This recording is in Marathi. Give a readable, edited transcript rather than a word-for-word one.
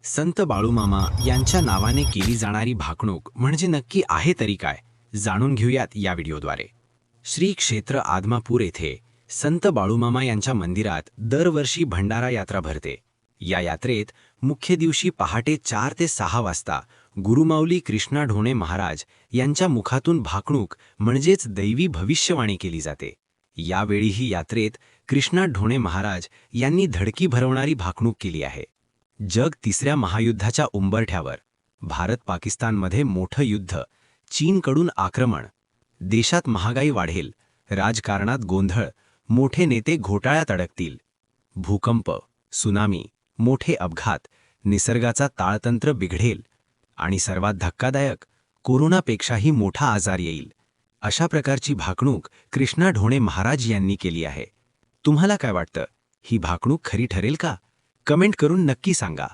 संत बाळूमामा यांच्या नावाने केली जाणारी भाकणूक म्हणजे नक्की आहे तरी काय, जाणून घेऊयात या व्हिडिओद्वारे. श्री क्षेत्र आदमापूर येथे संत बाळूमामा यांच्या मंदिरात दरवर्षी भंडारा यात्रा भरते. या यात्रेत मुख्य दिवशी पहाटे 4 ते 6 वाजता गुरुमाऊली कृष्णा ढोणे महाराज यांच्या मुखातून भाकणूक म्हणजेच दैवी भविष्यवाणी केली जाते. यावेळीही यात्रेत कृष्णा ढोणे महाराज यांनी धडकी भरवणारी भाकणूक केली आहे. जग तिसऱ्या महायुद्धाच्या उंबरठ्यावर, भारत पाकिस्तानमध्ये मोठं युद्ध, चीनकडून आक्रमण, देशात महागाई वाढेल, राजकारणात गोंधळ, मोठे नेते घोटाळ्यात अडकतील, भूकंप, सुनामी, मोठे अपघात, निसर्गाचा ताळतंत्र बिघडेल आणि सर्वात धक्कादायक, कोरोनापेक्षाही मोठा आजार येईल. अशा प्रकारची भाकणूक कृष्णा ढोणे महाराज यांनी केली आहे. तुम्हाला काय वाटतं, ही भाकणूक खरी ठरेल का? कमेंट करून नक्की सांगा.